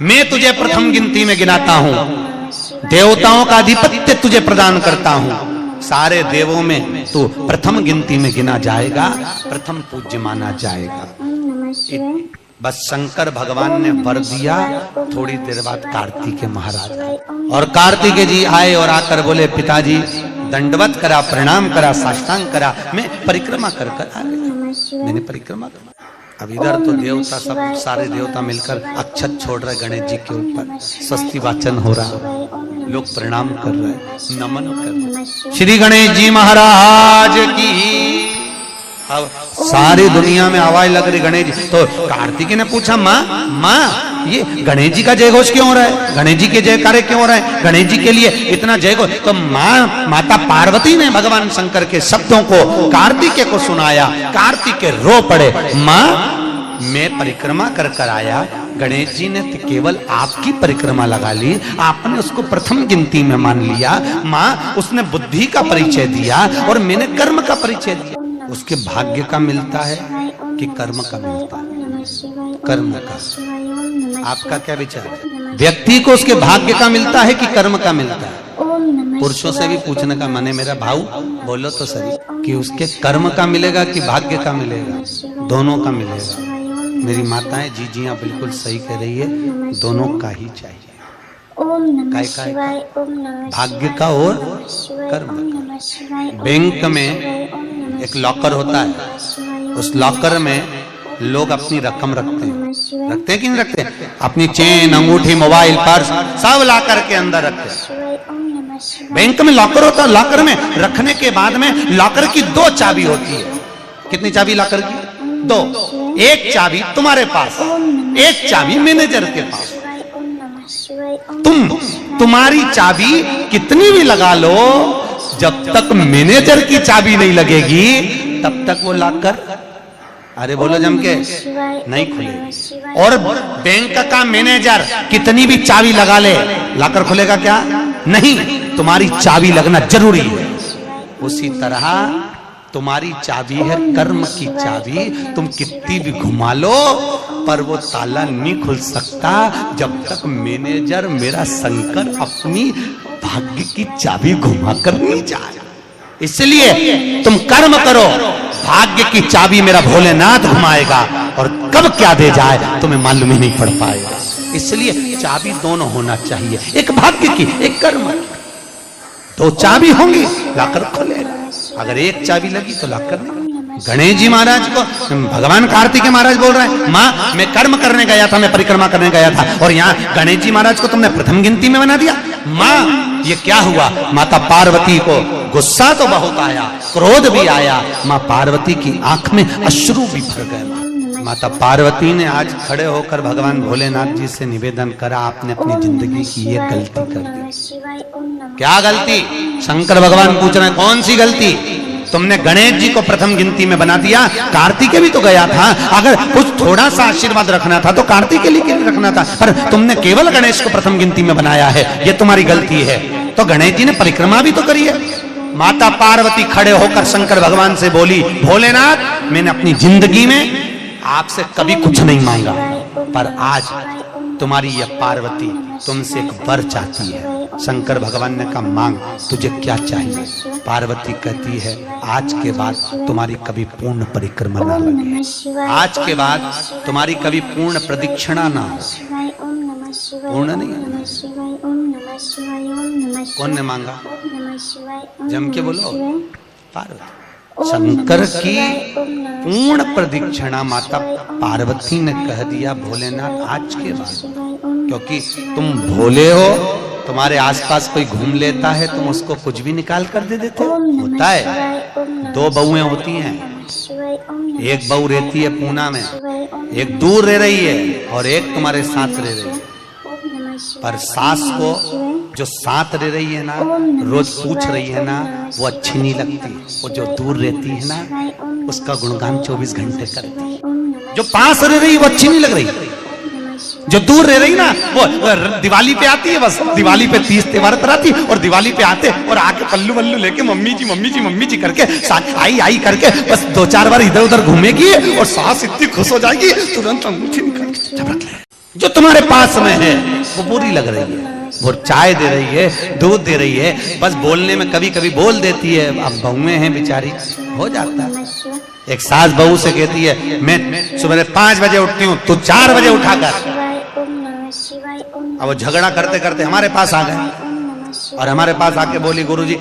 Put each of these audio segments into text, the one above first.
मैं तुझे प्रथम गिनती में गिनाता हूं, देवताओं का आधिपत्य तुझे प्रदान करता हूं, सारे देवों में तू प्रथम गिनती में गिना जाएगा, प्रथम पूज्य माना जाएगा। बस शंकर भगवान ने वर दिया। थोड़ी देर बाद कार्तिकेय महाराज आए और कार्तिकेय जी आए और आकर बोले, पिताजी दंडवत करा, प्रणाम करा, साष्टांग करा, मैं परिक्रमा कर कर आ गया। मैंने परिक्रमा करा। अब इधर तो देवता सब सारे देवता मिलकर अक्षत छोड़ रहे गणेश जी के ऊपर, स्वस्ति वाचन हो रहा, लोग प्रणाम कर रहे, नमन कर रहे, श्री गणेश जी महाराज की। अब सारी दुनिया में आवाज लग रही गणेश जी। तो कार्तिकेय ने पूछा, माँ ये गणेश जी का जय घोष क्यों हो रहा है, गणेश जी के जयकारे क्यों हो रहे हैं, गणेश जी के लिए इतना जय घोष। तो माता पार्वती ने भगवान शंकर के शब्दों को कार्तिकेय को सुनाया। कार्तिकेय रो पड़े, माँ मैं परिक्रमा कर कर आया, गणेश जी ने तो केवल आपकी परिक्रमा लगा ली, आपने उसको प्रथम गिनती में मान लिया। माँ उसने बुद्धि का परिचय दिया और मैंने कर्म का परिचय दिया। उसके भाग्य का मिलता है कि कर्म का मिलता है? कर्म का। आपका क्या विचार है? व्यक्ति को उसके भाग्य का मिलता है कि कर्म का मिलता है? पुरुषों से भी पूछने का मन है मेरा भाऊ, बोलो तो सही, कि उसके कर्म का मिलेगा कि भाग्य का मिलेगा? दोनों का मिलेगा। मेरी माताएं जीजियां बिल्कुल सही कह रही है, दोनों का ही चाहिए। भाग्य का और कर्म का। बैंक में एक लॉकर होता है, उस लॉकर में लोग अपनी रकम रखते हैं कि नहीं रखते? अपनी चेन, अंगूठी, मोबाइल, पर्स सब लॉकर के अंदर रखते हैं। बैंक में लॉकर होता है, लॉकर में रखने के बाद में लॉकर की 2 चाबी होती है। कितनी चाबी लॉकर की? 2। एक चाबी तुम्हारे पास, एक चाबी मैनेजर के पास। तुम्हारी चाबी कितनी भी लगा लो, जब तक मैनेजर की चाबी नहीं लगेगी तब तक वो लॉकर, अरे बोलो जम के, नहीं खुलेगा। और बैंक का मैनेजर कितनी भी चाबी लगा ले, लॉकर खुलेगा क्या? नहीं, तुम्हारी चाबी लगना जरूरी है। उसी तरह तुम्हारी चाबी है कर्म की चाबी, तुम कितनी भी घुमा लो पर वो ताला नहीं खुल सकता जब तक मैनेजर मेरा शंकर अपनी भाग्य की चाबी घुमा कर नहीं जाए। इसलिए तुम कर्म करो, भाग्य की चाबी मेरा भोलेनाथ घुमाएगा, और कब क्या दे जाए तुम्हें मालूम ही नहीं पड़ पाएगा। इसलिए चाबी दोनों होना चाहिए, एक भाग्य की, एक कर्म की। 2 चाबी होंगी, लॉकर खुलेगा। अगर एक चाबी लगी तो लॉकर नहीं। गणेश जी महाराज को भगवान कार्तिकेय महाराज बोल रहे हैं, माँ मैं कर्म करने गया था, मैं परिक्रमा करने गया था, और यहाँ गणेश जी महाराज को तुमने प्रथम गिनती में बना दिया। माँ ये क्या हुआ? माता पार्वती को गुस्सा तो बहुत आया, क्रोध भी आया, माँ पार्वती की आंख में अश्रु भी भर गए। माता पार्वती ने आज खड़े होकर भगवान भोलेनाथ जी से निवेदन करा, आपने अपनी जिंदगी की ये गलती कर दी। क्या गलती? शंकर भगवान पूछ रहे हैं, कौन सी गलती? तुमने गणेश जी को प्रथम गिनती में बना दिया, कार्तिकेय भी तो गया था, अगर कुछ थोड़ा सा आशीर्वाद रखना था तो कार्तिकेय के लिए रखना था, पर तुमने केवल गणेश को प्रथम गिनती में बनाया है, ये तुम्हारी गलती है। तो गणेश जी ने परिक्रमा भी तो करी है। माता पार्वती खड़े होकर शंकर भगवान से बोली, भोलेनाथ मैंने अपनी जिंदगी में आपसे कभी कुछ नहीं मांगा, पर आज तुम्हारी यह पार्वती तुमसे एक वर चाहती है। शंकर भगवान ने कहा, मांग, तुझे क्या चाहिए? पार्वती कहती है, आज के बाद तुम्हारी कभी पूर्ण परिक्रमा ना लगे, आज के बाद तुम्हारी कभी पूर्ण प्रदक्षिणा ना हो। पूर्ण नहीं है। कौन ने मांगा? जम के बोलो, पार्वती। शंकर की पूर्ण प्रदक्षिणा माता पार्वती ने कह दिया, भोलेनाथ आज के बाद, क्योंकि तुम भोले हो, तुम्हारे आसपास कोई घूम लेता है तुम उसको कुछ भी निकाल कर दे देते हो। होता है, 2 बहुएं होती हैं, एक बहू रहती है पूना में, एक दूर रह रही है और एक तुम्हारे साथ रह रही है। पर सास को जो साथ रह रही है ना, रोज पूछ रही है ना, वो अच्छी नहीं लगती। वो जो दूर रहती है ना, उसका गुणगान 24 घंटे करती है। जो पास रह रही है वो अच्छी नहीं लग रही, जो दूर रह रही ना, वो दिवाली पे आती है, बस दिवाली पे 30 त्योहार कराती, और दिवाली पे आते और आके पल्लू वल्लू लेके मम्मी जी मम्मी जी मम्मी जी करके आई करके बस 2-4 बार इधर उधर घूमेगी और सास इतनी खुश हो जाएगी, तुरंत अंगूठी निकाल के रख ले। जो तुम्हारे पास में है वो बुरी लग रही है, वो चाय दे रही है, दूध दे रही है, बस बोलने में कभी कभी बोल देती है। अब बहुएं हैं बेचारी, हो जाता है। एक सास बहू से कहती है मैं सुबह 5 बजे उठती हूँ, तू 4 बजे उठाकर। अब वो झगड़ा करते करते हमारे पास आ गए और हमारे पास आके बोली गुरुजी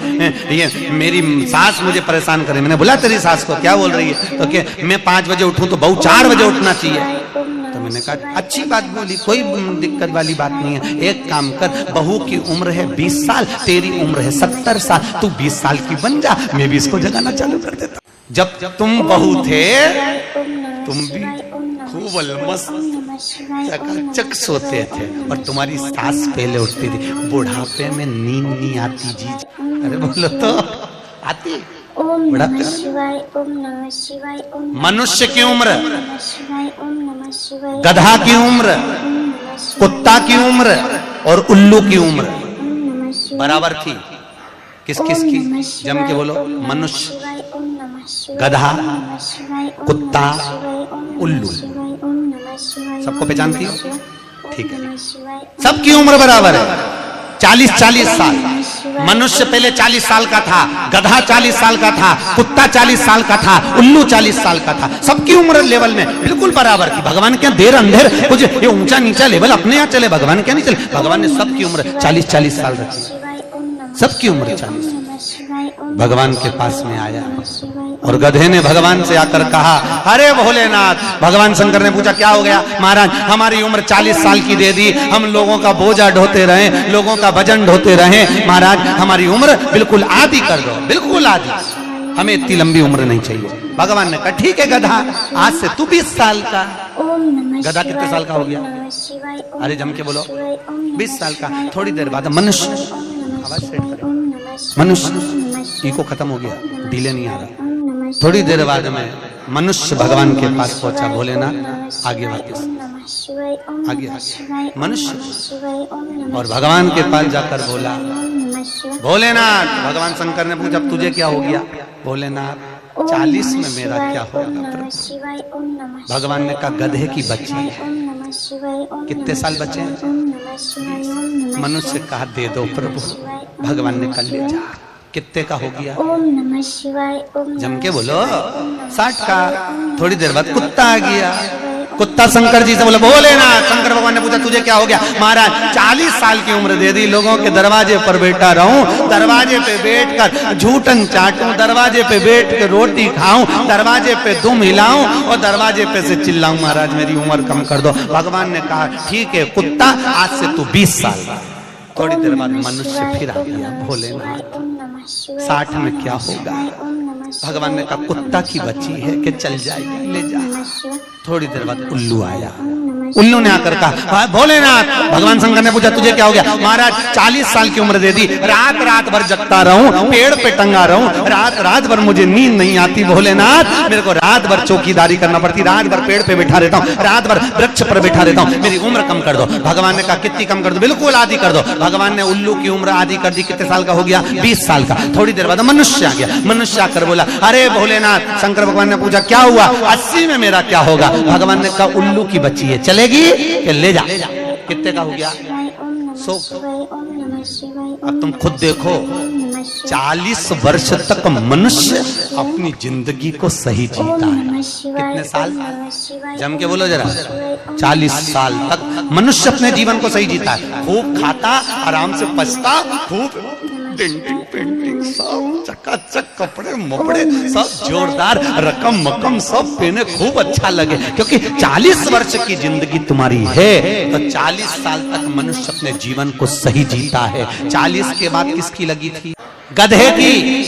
ये मेरी सास मुझे परेशान करे। मैंने बोला तेरी सास को क्या बोल रही है? तो क्या मैं 5 बजे उठूं तो बहू 4 बजे उठना चाहिए। तो मैंने कहा अच्छी बात बोली, कोई दिक्कत वाली बात नहीं है। एक काम कर, बहू की उम्र है 20 साल, तेरी उम्र है 70 साल, तू 20 साल की बन जा, मैं भी इसको जगाना चालू कर देता। जब तुम बहू थे तुम भी खूब चकाचक सोते थे और तुम्हारी सास पहले उठती थी। बुढ़ापे में नींद नहीं आती जी। अरे बोलो तो आती। मनुष्य की उम्र, गधा की उम्र, कुत्ता की उम्र और उल्लू की उम्र बराबर थी। किस किस की? जम के बोलो। मनुष्य, गधा, कुत्ता, उल्लू। सबको पहचानती हो? ठीक है, सबकी उम्र बराबर है, 40-40 साल। मनुष्य पहले 40 साल का था, गधा 40 साल का था, कुत्ता 40 साल का था, उल्लू 40 साल का था। सबकी उम्र लेवल में बिल्कुल बराबर थी। भगवान क्या देर अंधेर कुछ ये ऊंचा नीचा लेवल अपने यहाँ चले, भगवान क्या नहीं चले। भगवान ने सबकी उम्र 40-40 साल रखी, सबकी उम्र 40। भगवान के पास में आया और गधे ने भगवान से आकर कहा अरे भोलेनाथ। भगवान शंकर ने पूछा क्या हो गया? महाराज हमारी उम्र 40 साल की दे दी, हम लोगों का बोझा ढोते रहे, लोगों का वजन ढोते रहे, महाराज हमारी उम्र बिल्कुल आधी कर दो, बिल्कुल आधी, हमें इतनी लंबी उम्र नहीं चाहिए। भगवान ने कहा ठीक है गधा, आज से तू 20 साल का। गधा कितने साल का हो गया? अरे जम के बोलो 20 साल का। थोड़ी देर बाद मनुष्य, आवाज सेट करो, मनुष्य इको खत्म हो गया, डिले नहीं आ रहा। थोड़ी देर बाद में मनुष्य भगवान के पास पहुंचा। भोलेनाथ आगे वापस आगे मनुष्य और भगवान के पास जाकर बोला भोलेनाथ। भगवान शंकर ने पूछा तुझे क्या हो गया? भोलेनाथ 40 में मेरा क्या होगा प्रभु? भगवान ने कहा गधे की बच्ची है। कितने साल बचे हैं? मनुष्य कहा दे दो प्रभु। भगवान ने कहा ले जा। कितने का हो गया? जम के बोलो 60 का। थोड़ी देर बाद कुत्ता आ गया। कुत्ता शंकर जी से बोला भोलेनाथ। शंकर भगवान ने पूछा तुझे क्या हो गया? महाराज 40 साल की उम्र दे दी, लोगों के दरवाजे पर बैठा रहूं, दरवाजे पे बैठकर झूठन चाटूं, दरवाजे पे बैठ के रोटी खाऊं, दरवाजे पे दुम हिलाऊं और दरवाजे पे से चिल्लाऊं महाराज मेरी उम्र कम कर दो। भगवान ने कहा ठीक है कुत्ता, आज से तू 20 साल का। थोड़ी देर बाद मनुष्य फिर आ गया। भोलेनाथ 60 में क्या होगा? भगवान ने कहा कुत्ता की बच्ची है कि चल जाएगी, ले जा। थोड़ी देर बाद उल्लू आया। उल्लू ने आकर कहा भोलेनाथ। भगवान शंकर ने पूछा तुझे क्या हो गया? महाराज 40 साल की उम्र दे दी, रात रात भर जगता रहूं, पेड़ पे टंगा रहूं, रात रात भर मुझे नींद नहीं आती भोलेनाथ, मेरे को रात भर चौकीदारी करना पड़ती, रात भर पेड़ पे बैठा रहता हूँ, रात भर वृक्ष पर बैठा रहता हूँ, मेरी उम्र कम कर दो। भगवान ने कहा कितनी कम कर दो? बिल्कुल आधी कर दो। भगवान ने उल्लू की उम्र आधी कर दी। कितने साल का हो गया? 20 साल का। थोड़ी देर बाद मनुष्य आ गया। मनुष्य आकर बोला अरे भोलेनाथ। शंकर भगवान ने पूछा क्या हुआ? 80 में मेरा क्या होगा? भगवान ने कहा उल्लू की बच्ची है, चलेगी कि ले जा। कितने का हो गया? 100। अब तुम खुद देखो 40 वर्ष तक मनुष्य अपनी जिंदगी को सही जीता है। कितने साल? जम के बोलो जरा। 40 साल तक मनुष्य अपने जीवन को सही जीता है। खूब खाता, आराम से पचता, खूब डेंटिंग पेंटिंग सब चकाचक, कपड़े मपड़े सब जोरदार, रकम मकम सब पहने, खूब अच्छा लगे। क्योंकि 40 वर्ष की जिंदगी तुम्हारी है तो 40 साल तक मनुष्य अपने जीवन को सही जीता है। 40 के बाद किसकी लगी थी? गधे की।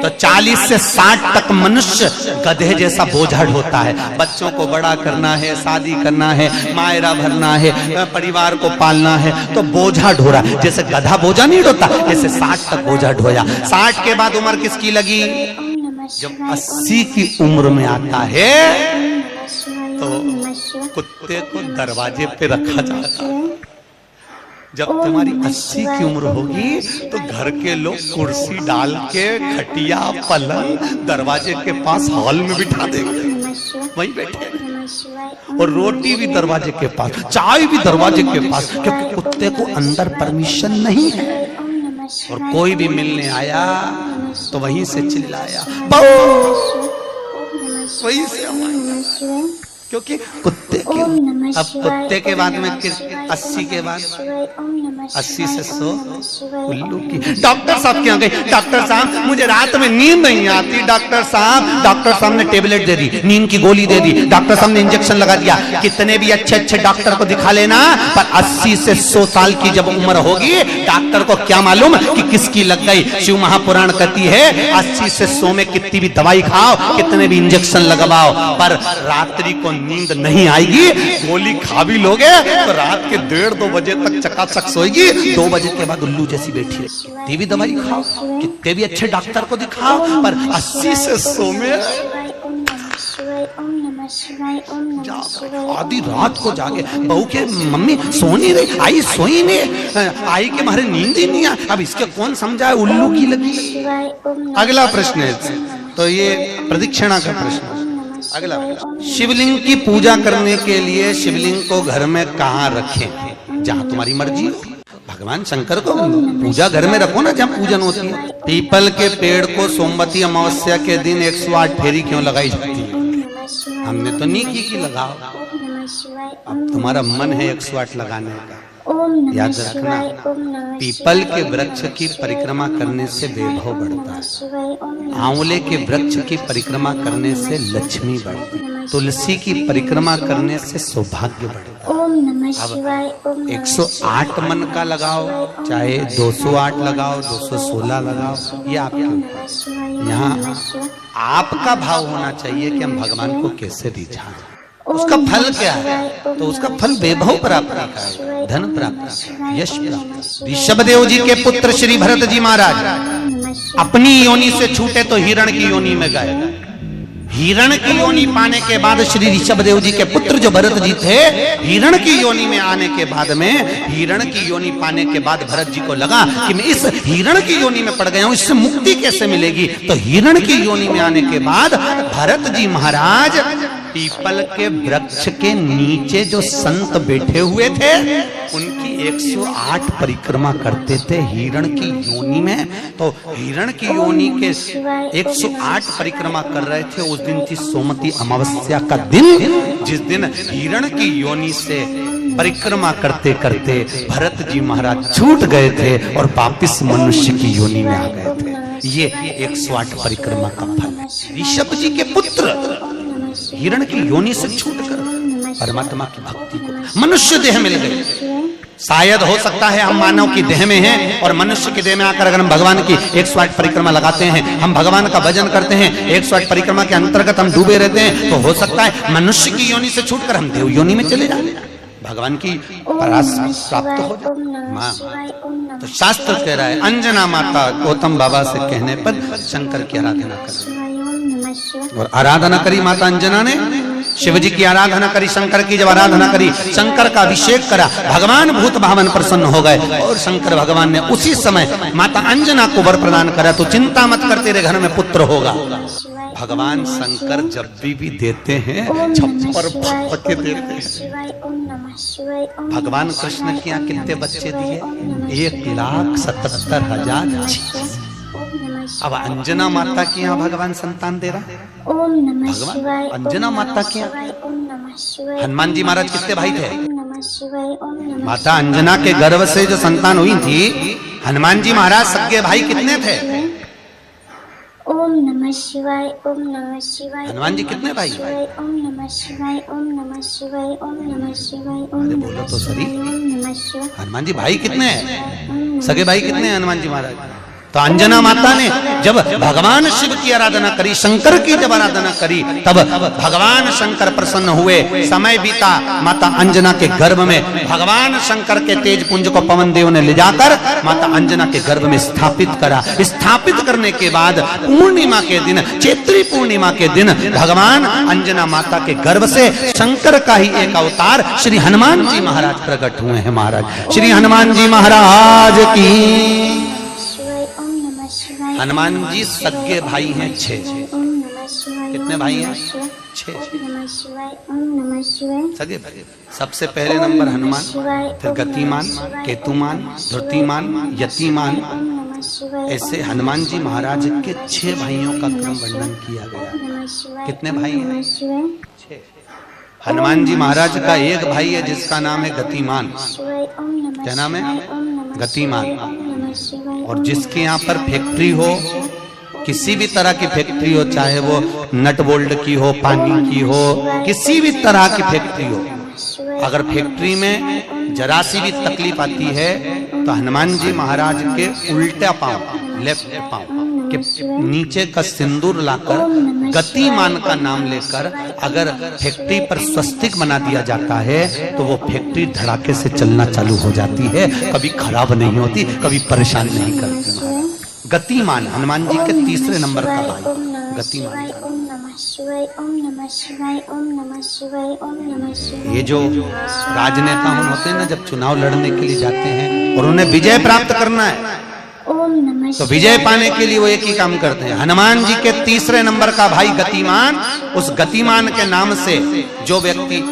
तो 40 से 60 तक मनुष्य गधे जैसा बोझा ढोता है। बच्चों को बड़ा करना है, शादी करना है, मायरा भरना है, परिवार को पालना है, तो बोझा ढो रहा है। जैसे गधा बोझा नहीं ढोता, जैसे 60 तक बोझा ढोया। 60 के बाद उम्र किसकी लगी? जब 80 की उम्र में आता है तो कुत्ते को दरवाजे पे रखा जाता है। जब तुम्हारी 80 की उम्र होगी तो घर के लोग कुर्सी डाल के खटिया पलंग दरवाजे के पास हॉल में बिठा देंगे, वहीं बैठे। और रोटी भी दरवाजे के पास, चाय भी दरवाजे के पास, क्योंकि कुत्ते को अंदर परमिशन नहीं है। और कोई भी मिलने आया तो वहीं से चिल्लाया, वहीं से, क्योंकि कुत्ते के, अब कुत्ते के बाद में 80 के बाद 80 से 100 उल्लू की। डॉक्टर साहब क्या गए, डॉक्टर साहब मुझे रात में नींद नहीं आती, डॉक्टर साहब ने टेबलेट दे दी, नींद की गोली दे दी, डॉक्टर साहब ने इंजेक्शन लगा दिया। कितने भी अच्छे अच्छे डॉक्टर को दिखा लेना, पर 80 से 100 साल की जब उम्र होगी, डॉक्टर को क्या मालूम कि किसकी लग गई। शिव महापुराण कहती है 80 से 100 में कितनी भी दवाई खाओ, कितने भी इंजेक्शन लगवाओ, पर रात्रि को नींद नहीं आएगी। गोली खा भी लोगे तो रात के 1:30-2 बजे तक चकाचक सोएगी, 2 बजे के बाद उल्लू जैसी बैठी है। टीवी दवाई खाओ, कितने भी अच्छे डॉक्टर को दिखाओ, पर 80 से 100 में आधी रात को जागे। बहू के मम्मी सो नहीं रही, आई सोई नहीं, आई के मारे नींद ही नहीं आई। अब इसके कौन समझाए, उल्लू की लगी। अगला प्रश्न है, तो ये प्रदक्षिणा का प्रश्न। अगला, शिवलिंग की पूजा करने के लिए शिवलिंग को घर में कहाँ रखें? जहाँ तुम्हारी मर्जी हो। भगवान शंकर को पूजा घर में रखो ना, जहाँ पूजन होती है। पीपल के पेड़ को सोमवती अमावस्या के दिन 108 फेरी क्यों लगाई जाती है? हमने तो नहीं की लगाओ, अब तुम्हारा मन है 108 लगाने का। याद रखना, पीपल के वृक्ष की परिक्रमा करने से वैभव बढ़ता है, आंवले के वृक्ष की परिक्रमा करने से लक्ष्मी बढ़ती है, तुलसी की परिक्रमा करने से सौभाग्य बढ़ता है। अब 108 मन का लगाओ, चाहे 208 लगाओ, 216 लगाओ, ये आपके यहाँ आपका भाव होना चाहिए कि हम भगवान को कैसे रिझाएं। उसका फल क्या है? तो उसका फल वैभव प्राप्ति का है, धन प्राप्ति, यश प्राप्ति। ऋषभदेव जी के पुत्र श्री भरत जी महाराज अपनी योनि से छूटे तो हिरण की योनि में गए। हिरण की योनि पाने के बाद श्री ऋषभदेव जी के पुत्र जो भरत जी थे, हिरण की योनि में आने के बाद में, हिरण की योनि पाने के बाद भरत जी को लगा कि मैं इस हिरण की योनि में पड़ गया हूं, इससे मुक्ति कैसे मिलेगी? तो हिरण की योनि में आने के बाद भरत जी महाराज पीपल के वृक्ष के नीचे जो संत बैठे हुए थे, उनकी 108 परिक्रमा करते थे हिरण की योनि में। तो हिरण की योनि के 108 परिक्रमा कर रहे थे। उस दिन थी सोमवती अमावस्या का दिन, जिस दिन हिरण की योनि से परिक्रमा करते करते भरत जी महाराज छूट गए थे और वापिस मनुष्य की योनि में आ गए थे। ये 108 परिक्रमा का फल। ऋषभ जी के पुत्र हिरण की योनि से छूटकर परमात्मा की भक्ति को मनुष्य देह मिल गई। शायद हो सकता है हम मानव की देह में हैं और मनुष्य की देह में आकर अगर हम भगवान की 108 परिक्रमा लगाते हैं, हम भगवान का भजन करते हैं, 108 परिक्रमा के अंतर्गत हम डूबे रहते हैं, तो हो सकता है मनुष्य की योनि से छूटकर हम देव योनि में चले जाए, भगवान की प्राप्त हो जाए। तो शास्त्र कह रहा है, अंजना माता गौतम बाबा से कहने पर शंकर की आराधना करें। और आराधना करी माता अंजना ने, शिव जी की आराधना करी, शंकर की जब आराधना करी, शंकर का अभिषेक करा, भगवान भूत भावन प्रसन्न हो गए और शंकर भगवान ने उसी समय माता अंजना को वर प्रदान करा। तो चिंता मत कर, तेरे घर में पुत्र होगा। भगवान शंकर जब भी देते हैं छप्पर के देते हैं। भगवान कृष्ण के यहाँ कितने बच्चे दिए? 1,77,000। अब अंजना माता के यहाँ भगवान संतान दे रहा। भगवान अंजना माता के यहाँ हनुमान जी महाराज कितने भाई थे? माता अंजना के गर्भ से जो संतान हुई थी, हनुमान जी महाराज सगे भाई कितने थे? ओम नमः शिवाय, ओम नमः शिवाय। हनुमान जी कितने भाई? ओम नमः शिवाय, ओम नमः शिवाय, ओम नमः शिवाय, ओम अरे बोलो तो सही, नमः शिवाय। हनुमान जी भाई कितने हैं? सगे भाई कितने हैं हनुमान जी महाराज? तो अंजना माता ने जब भगवान शिव की आराधना करी, शंकर की जब आराधना करी, तब भगवान शंकर प्रसन्न हुए। समय बीता, माता अंजना के गर्भ में भगवान शंकर के तेज पुंज को पवन देव ने ले जाकर माता अंजना के गर्भ में स्थापित करा। स्थापित करने के बाद पूर्णिमा के दिन, चैत्री पूर्णिमा के दिन, भगवान अंजना माता के गर्भ से शंकर का ही एक अवतार श्री हनुमान जी महाराज प्रकट हुए हैं। महाराज श्री हनुमान जी महाराज की। हनुमान जी सगे भाई हैं 6। कितने भाई हैं? छह। ओम नमः शिवाय ओम नमः शिवाय सगे सबसे पहले नंबर हनुमान, फिर गतिमान, केतुमान, धृतिमान, यतिमान। ओम नमः शिवाय। ऐसे हनुमान जी महाराज के 6 भाइयों का क्रम वर्णन किया गया। ओम नमः शिवाय। कितने भाई हैं? नमः शिवाय। 6। हनुमान जी महाराज का एक भाई है जिसका नाम है गतिमान। शिवाय ओम नमः। क्या नाम है? ओम नमः गतिमान। ओम नमः शिवाय। और जिसके यहाँ पर फैक्ट्री हो, किसी भी तरह की फैक्ट्री हो, चाहे वो नट बोल्ट की हो, पानी की हो, किसी भी तरह की फैक्ट्री हो, अगर फैक्ट्री में जरा सी भी तकलीफ आती है तो हनुमान जी महाराज के उल्टा पांव, लेफ्ट पांव के नीचे का सिंदूर लाकर गतिमान का नाम लेकर अगर फैक्ट्री पर स्वस्तिक बना दिया जाता है तो वो फैक्ट्री धड़ाके से चलना चालू हो जाती है, कभी खराब नहीं होती, कभी परेशान नहीं करती। गतिमान हनुमान जी के तीसरे नंबर का भाई गतिमान। ओम नमः शिवाय ओम नमः शिवाय ओम नमः शिवाय ओम नमः शिवाय। ये जो राजनेता होते हैं ना, जब चुनाव लड़ने के लिए जाते हैं और उन्हें विजय प्राप्त करना है ओम नमः तो विजय पाने के लिए वो एक ही काम करते हैं। हनुमान जी के तीसरे नंबर का भाई गतिमान, उस गतिमान के नाम से जो व्यक्ति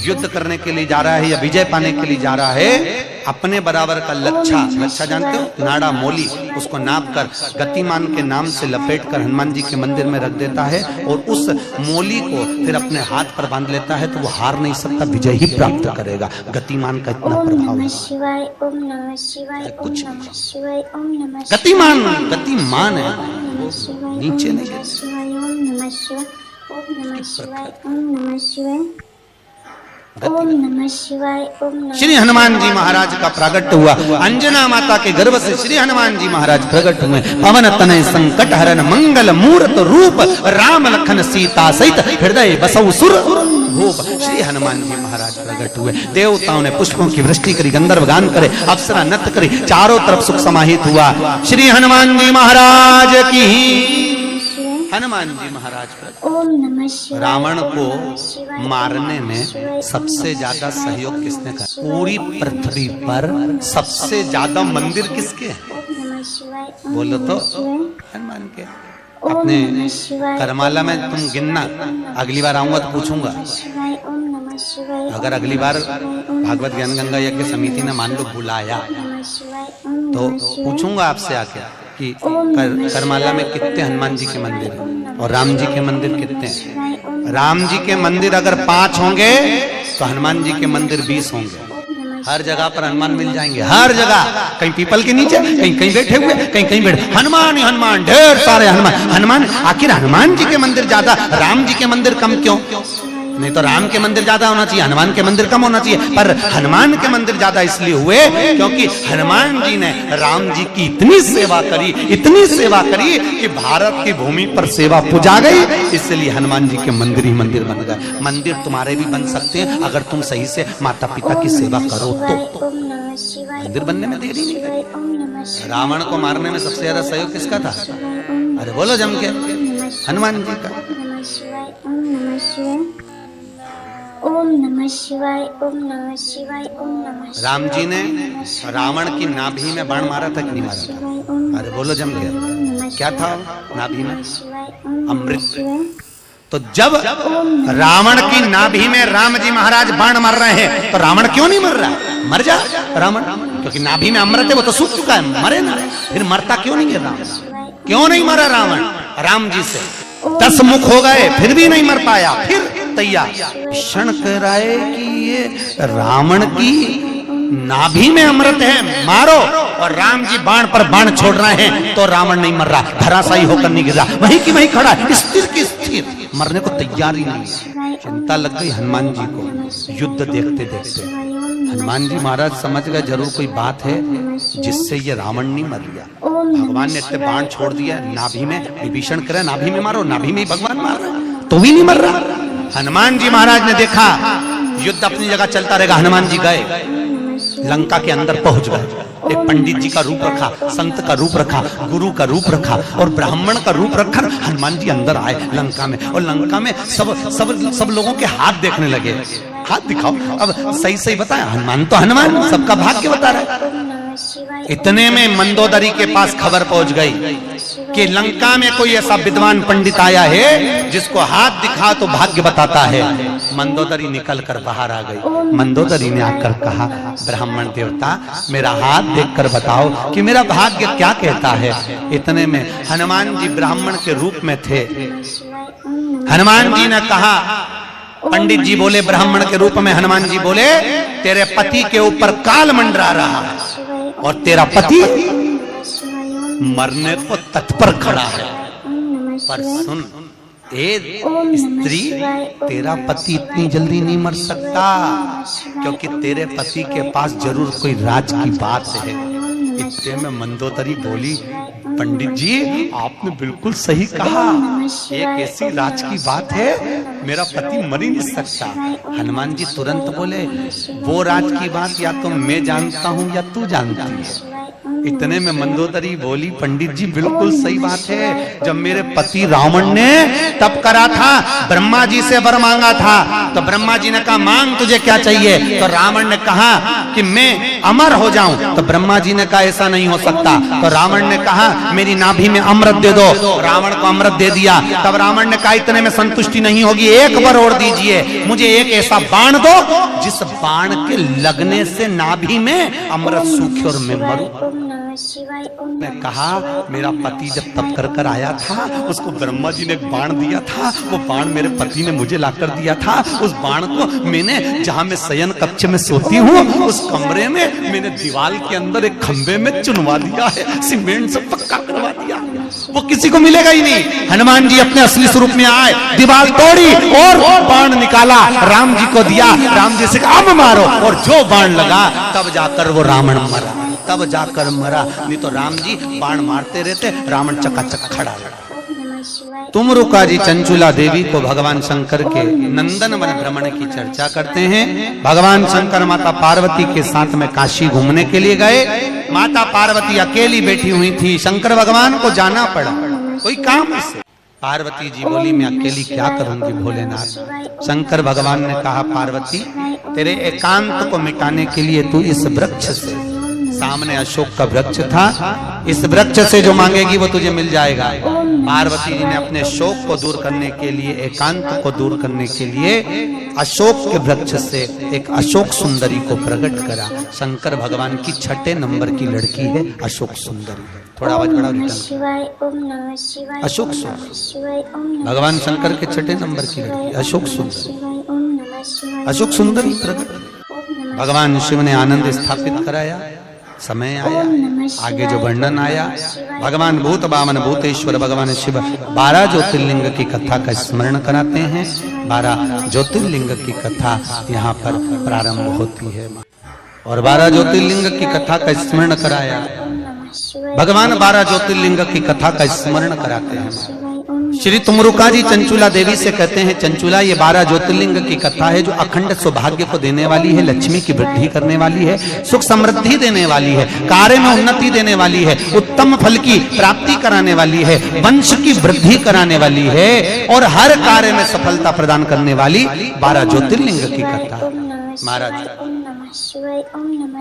युद्ध करने के लिए जा रहा है या विजय पाने के लिए जा रहा है, अपने बराबर का लच्छा जानते हो, नाड़ा मोली, उसको नाप कर गतिमान के नाम से लपेट कर हनुमान जी के मंदिर में रख देता है और उस मोली को फिर अपने हाथ पर बांध लेता है तो वो हार नहीं सकता, विजय ही प्राप्त करेगा। गतिमान का इतना प्रभाव है। शिवाय ओम नमः शिवाय ओम नमः शिवाय ओम नमः गतिमान गतिमान है, शिवाय नीचे नहीं। शिवाय ओम नमः शिवाय ओम नमः शिवाय ओम नमः शिवाय ओम नमः शिवाय ओम नमः। श्री हनुमान जी महाराज का प्रागट्य हुआ। अंजना माता के गर्भ से श्री हनुमान जी महाराज प्रकट हुए। पवन तनय संकट हरन मंगल मूर्त रूप, राम लखन सीता सहित हृदय बसौ सुर भूप। श्री हनुमान जी महाराज प्रकट हुए। देवताओं ने पुष्पों की वृष्टि करी, गंधर्व गान करे, अप्सरा नृत्य करी, चारों तरफ सुख समाहित हुआ। श्री हनुमान जी महाराज की। हनुमान जी महाराज ओम नमः शिवाय। रावण को मारने में सबसे ज्यादा सहयोग किसने करा? पूरी पृथ्वी पर सबसे ज्यादा मंदिर किसके हैं? ओम नमः शिवाय। बोलो तो हनुमान के। अपने करमाला में तुम गिनना, अगली बार आऊंगा तो पूछूंगा। शिवाय ओम नमः शिवाय। अगर अगली बार भागवत ज्ञान गंगा यज्ञ समिति ने मान लो बुलाया तो पूछूंगा आपसे आके कि करमाला में कितने हनुमान जी के मंदिर हैं और राम जी के मंदिर कितने हैं? राम जी के मंदिर अगर 5 होंगे तो हनुमान जी के मंदिर 20 होंगे। हर जगह पर हनुमान मिल जाएंगे, हर जगह, कहीं पीपल के नीचे, कहीं कहीं बैठे हुए, कहीं कहीं बैठे, हनुमान ही हनुमान, ढेर सारे हनुमान। हनुमान आखिर हनुमान जी के मंदिर ज्यादा, राम जी के मंदिर कम क्यों? नहीं तो राम के मंदिर ज्यादा होना चाहिए, हनुमान के मंदिर कम होना चाहिए, पर हनुमान के मंदिर ज्यादा इसलिए हुए क्योंकि हनुमान जी ने राम जी की इतनी सेवा करी, इतनी सेवा करी कि भारत की भूमि पर सेवा पुजा गई, इसलिए हनुमान जी के मंदिर ही मंदिर बन गए। मंदिर तुम्हारे भी बन सकते हैं अगर तुम सही से माता पिता की सेवा करो तो। मंदिर बनने में देरी नहीं करी। रावण को मारने में सबसे ज्यादा सहयोग किसका था? अरे बोलो जम के, हनुमान जी का। ओम नमः शिवाय ओम नमः शिवाय ओम नमः। राम जी ने रावण की नाभि में बाण मारा था कि नहीं मारा था? अरे बोलो जम के, क्या था नाभि में? अमृत। तो जब रावण की नाभि में राम जी महाराज बाण मार रहे हैं तो रावण क्यों नहीं मर रहा? मर जा रावण, क्योंकि नाभि में अमृत है, वो तो सूख चुका है, मरे ना। फिर मरता क्यों नहीं गिर रावण? क्यों नहीं मरा रावण? राम जी से 10 मुख हो गए फिर भी नहीं मर पाया। फिर तैयार क्षण कराए कि ये रावण की नाभि में अमृत है, मारो। और राम जी बाण पर बाण छोड़ रहे हैं तो रावण नहीं मर रहा, धराशायी होकर नहीं गिर रहा, वहीं की वहीं खड़ा है, स्थिर की स्थिर, मरने को तैयार ही नहीं। चिंता लग गई हनुमान जी को युद्ध देखते देखते। हनुमान जी महाराज समझ गए जरूर कोई बात है जिससे ये रावण नहीं मर गया। भगवान ने इतने बाण छोड़ दिया नाभि में, विभीषण करे नाभि में मारो, नाभि में ही भगवान मार रहा तो भी नहीं मर रहा। हनुमान जी महाराज ने देखा युद्ध अपनी जगह चलता रहेगा। हनुमान जी गए लंका के अंदर पहुंच गए। एक पंडित जी का रूप रखा, संत का रूप रखा, गुरु का रूप रखा और ब्राह्मण का रूप रखकर हनुमान जी अंदर आए लंका में। और लंका में सब लोगों के हाथ देखने लगे। हाथ दिखाओ, अब सही सही बताया, हनुमान तो हनुमान, सबका भाग्य बता रहा है। इतने में मंदोदरी के पास खबर पहुंच गई कि लंका में कोई ऐसा विद्वान पंडित आया है जिसको हाथ दिखा तो भाग्य बताता है। मंदोदरी निकल कर बाहर आ गई। मंदोदरी ने आकर कहा, ब्राह्मण देवता मेरा हाथ देखकर बताओ कि मेरा भाग्य क्या कहता है। इतने में हनुमान जी ब्राह्मण के रूप में थे। हनुमान जी ने कहा, पंडित जी बोले ब्राह्मण के रूप में, हनुमान जी बोले तेरे पति के ऊपर काल मंडरा रहा है और तेरा पति मरने को तत्पर खड़ा है। पर सुन ए स्त्री, तेरा पति इतनी जल्दी नहीं मर सकता, क्योंकि तेरे पति के पास जरूर कोई राज की बात है। इतने में मंदोदरी बोली, पंडित जी आपने बिल्कुल सही कहा, एक ऐसी राज की बात है, मेरा पति मर ही नहीं सकता। हनुमान जी तुरंत बोले, वो राज की बात या तो मैं जानता हूँ या तू जानती है। इतने में मंदोदरी बोली, पंडित जी बिल्कुल सही बात है, जब मेरे पति रावण ने तप करा था, ब्रह्मा जी से वर मांगा था, तो ब्रह्मा जी ने कहा मांग तुझे क्या चाहिए, तो रावण ने कहा कि मैं अमर हो जाऊं, तो ब्रह्मा जी ने कहा ऐसा नहीं हो सकता, तो रावण ने कहा मेरी नाभि में अमृत दे दो, रावण को अमृत दे दिया। तब रावण ने कहा इतने में संतुष्टि नहीं होगी, एक बार और दीजिए, मुझे एक ऐसा बाण दो जिस बाण के लगने से नाभि में अमृत सूखे और मैं मरूं। ने कहा मेरा पति जब तप कर कर आया था, उसको ब्रह्मा जी ने एक बाण दिया था, वो बाण मेरे पति ने मुझे लाकर दिया था। उस बाण को मैंने, जहां मैं शयन कक्ष में सोती हूँ, उस कमरे में मैंने दीवार के अंदर एक खंबे में चुनवा दिया है, सीमेंट से पक्का करवा दिया, वो किसी को मिलेगा ही नहीं। हनुमान जी अपने असली स्वरूप में आए, दीवार तोड़ी और बाण निकाला, राम जी को दिया, राम जी से कहा अब मारो, और जो बाण लगा तब जाकर वो रावण मरा, तब जाकर मरा, नहीं तो राम जी बाण मारते रहते, रावण चकाचक खड़ा रहा। तुमरुका जी चंचुला देवी को भगवान शंकर के नंदन वन भ्रमण की चर्चा करते हैं। भगवान शंकर माता पार्वती के साथ में काशी घूमने के लिए गए। माता पार्वती अकेली बैठी हुई थी, शंकर भगवान को जाना पड़ा कोई काम से। पार्वती जी बोली मैं अकेली क्या करूंगी भोलेनाथ। शंकर भगवान ने कहा पार्वती तेरे एकांत को मिटाने के लिए तू इस वृक्ष से, सामने अशोक का वृक्ष था, इस वृक्ष से जो मांगेगी वो तुझे मिल जाएगा। पार्वती जी ने अपने शोक को दूर करने के लिए, एकांत को दूर करने के लिए अशोक के वृक्ष से एक अशोक सुंदरी को प्रकट करा। शंकर भगवान की 6 नंबर की लड़की है अशोक सुंदरी। थोड़ा आवाज बढ़ाओ, रिटर्न। अशोक सुंदरी भगवान शंकर के 6 नंबर की लड़की अशोक सुंदरी। अशोक सुंदरी प्रकट भगवान शिव ने आनंद स्थापित कराया। समय आया, आगे जो वर्णन आया, भगवान भूत बामन भूतेश्वर भगवान शिव 12 ज्योतिर्लिंग की कथा का स्मरण कराते हैं। 12 ज्योतिर्लिंग की कथा यहाँ पर प्रारंभ होती है और 12 ज्योतिर्लिंग की कथा का स्मरण कराया। भगवान 12 ज्योतिर्लिंग की कथा का स्मरण कराते हैं। श्री तुमरुका जी चंचुला देवी से कहते हैं, चंचुला ये 12 ज्योतिर्लिंग की कथा है जो अखंड सौभाग्य को देने वाली है, लक्ष्मी की वृद्धि करने वाली है, सुख समृद्धि देने वाली है, कार्य में उन्नति देने वाली है, उत्तम फल की प्राप्ति कराने वाली है, वंश की वृद्धि कराने वाली है और हर कार्य में सफलता प्रदान करने वाली 12 ज्योतिर्लिंग की कथा। महाराज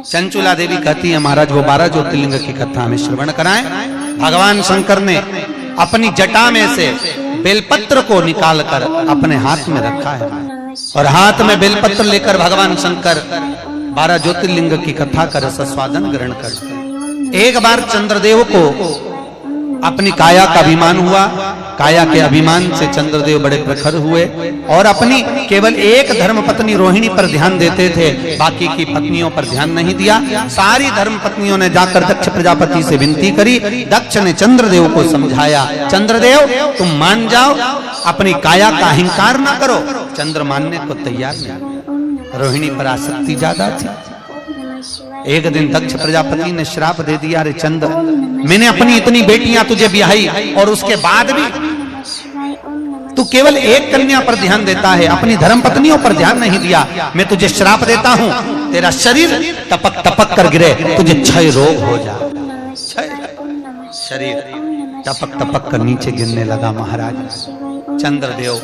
चंचुला देवी कहती है महाराज वो 12 ज्योतिर्लिंग की कथा हमें श्रवण कराएं। भगवान शंकर ने अपनी जटा में से बेलपत्र को निकालकर अपने हाथ में रखा है और हाथ में बेलपत्र लेकर भगवान शंकर 12 ज्योतिर्लिंग की कथा का रस स्वादन ग्रहण कर। एक बार चंद्रदेव को अपनी काया का अभिमान हुआ। काया के अभिमान से चंद्रदेव बड़े प्रखर हुए और अपनी केवल एक धर्म पत्नी रोहिणी पर ध्यान देते थे, बाकी की पत्नियों पर ध्यान नहीं दिया। सारी धर्म पत्नियों ने जाकर दक्ष प्रजापति से विनती करी। दक्ष ने चंद्रदेव को समझाया, चंद्रदेव तुम मान जाओ, अपनी काया का अहंकार ना करो। चंद्र मानने को तैयार नहीं, रोहिणी पर आसक्ति ज्यादा थी। एक दिन दक्ष प्रजापति ने श्राप दे दिया, अरे चंद्र मैंने अपनी इतनी बेटियां तुझे ब्याही और उसके बाद भी तू केवल एक कन्या पर ध्यान देता है, अपनी धर्म पत्नियों पर ध्यान नहीं दिया। मैं तुझे श्राप देता हूं, तेरा शरीर टपक टपक कर गिरे, तुझे क्षय रोग हो जा। शरीर टपक टपक कर नीचे गिरने लगा। महाराज चंद्रदेव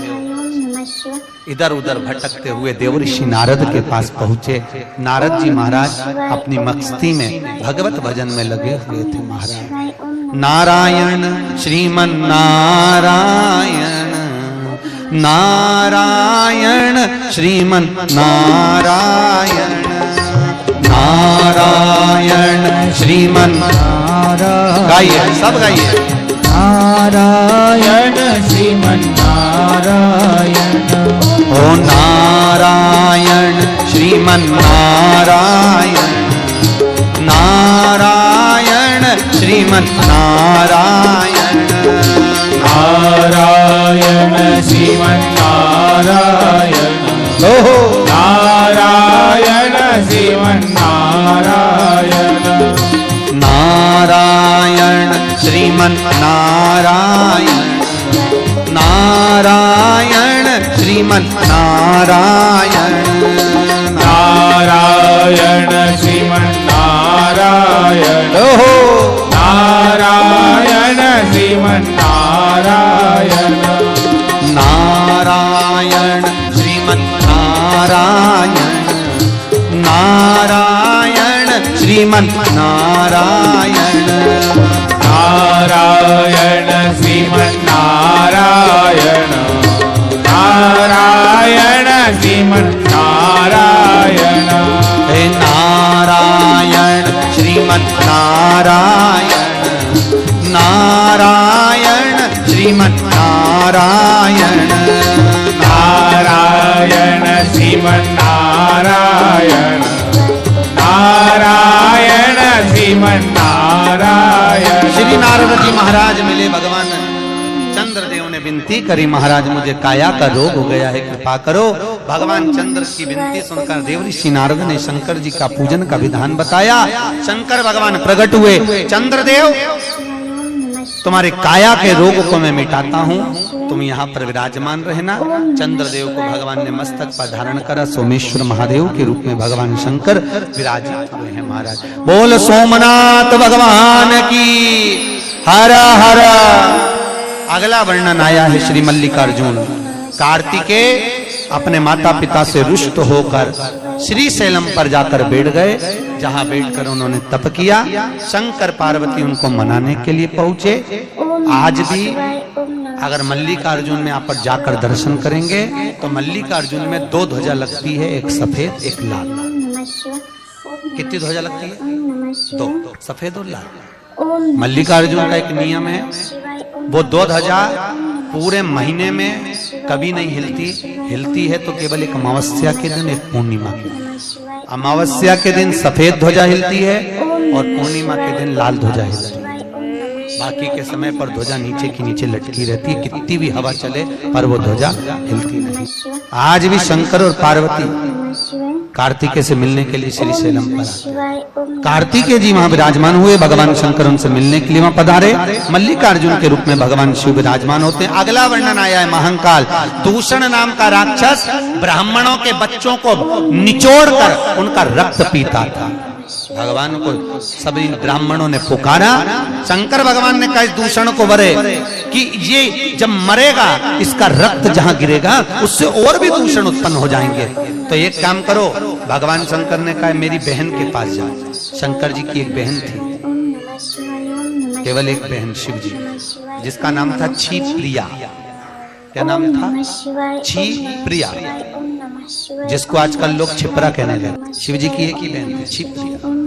इधर उधर भटकते हुए देवऋषि नारद के पास पहुंचे। नारद जी महाराज अपनी मस्ती में भगवत भजन में लगे हुए थे। महाराज नारायण श्रीमन नारायण, नारायण श्रीमन नारायण, नारायण श्रीमन नारायण। गाइए, सब गाइए। नारायण श्रीमन नारायण, ओ नारायण श्रीमन नारायण, नारायण श्रीमन नारायण, नारायण श्रीमन नारायण, ओहो नारायण श्रीमन नारायण, नारायण श्रीमन नारायण, नारायण श्रीमन नारायण, नारायण श्रीमन नारायण, ओहो नारायण श्रीमन नारायण, नारायण श्रीमन नारायण, नारायण श्रीमन नारायण, नारायण श्रीमन नारायण, नारायण श्रीमन नारायण, हे नारायण श्रीमन नारायण, नारायण श्रीमन नारायण, नारायण श्रीमन नारायण, नारायण श्रीमन नारायण। श्री नारद जी महाराज मिले, भगवान चंद्रदेव ने विनती करी, महाराज मुझे काया का रोग हो गया है, कृपा करो। भगवान चंद्र की विनती सुनकर देव ऋषि नारद ने शंकर जी का पूजन का विधान बताया। शंकर भगवान प्रकट हुए, चंद्रदेव तुम्हारे काया के रोग को मैं मिटाता हूँ, तुम यहाँ पर विराजमान रहना। चंद्रदेव को भगवान ने मस्तक पर धारण करा, सोमेश्वर महादेव के रूप में भगवान शंकर विराजित हुए हैं। महाराज बोल सोमनाथ भगवान की हर हर। अगला वर्णन आया है श्री मल्लिकार्जुन। कार्तिकेय अपने माता पिता से रुष्ट होकर श्री शैलम पर जाकर बैठ गए, जहां बैठकर उन्होंने तप किया। शंकर पार्वती उनको मनाने के लिए पहुंचे। आज भी अगर मल्लिकार्जुन में आप पर जाकर दर्शन करेंगे तो मल्लिकार्जुन में दो ध्वजा लगती है, एक सफेद एक लाल। कितनी ध्वजा लगती है? दो, सफेद और लाल। मल्लिकार्जुन का एक नियम है, वो दो ध्वजा पूरे महीने में कभी नहीं हिलती, हिलती है तो केवल एक अमावस्या के दिन, एक पूर्णिमा के दिन। अमावस्या के दिन सफेद ध्वजा हिलती है और पूर्णिमा के दिन लाल ध्वजा हिलती है। बाकी के समय पर ध्वजा नीचे की नीचे लटकी रहती है, कितनी भी हवा चले पर वो ध्वजा हिलती नहीं। आज भी शंकर और पार्वती कार्तिकेय से मिलने के लिए श्री शैलम पर आए। कार्तिकेय जी वहां विराजमान हुए, भगवान शंकर उनसे मिलने के लिए वहां पधारे। मल्लिकार्जुन के रूप में भगवान शिव विराजमान होते हैं। अगला वर्णन आया है महाकाल। दूषण नाम का राक्षस ब्राह्मणों के बच्चों को निचोड़कर उनका रक्त पीता था। भगवान को सभी ब्राह्मणों ने पुकारा। शंकर भगवान ने कहा इस दूषण को वरे कि ये जब मरेगा इसका रक्त जहां गिरेगा उससे और भी दूषण उत्पन्न हो जाएंगे, तो एक काम करो। भगवान शंकर ने कहा मेरी बहन के पास जाओ। शंकर जी की एक बहन थी, केवल एक बहन शिव जी, जिसका नाम था छी प्रिया। क्या नाम था? छी प्रिया, जिसको आजकल लोग छिपरा कहने लगे। शिव जी की एक ही बहन थी छी प्रिया।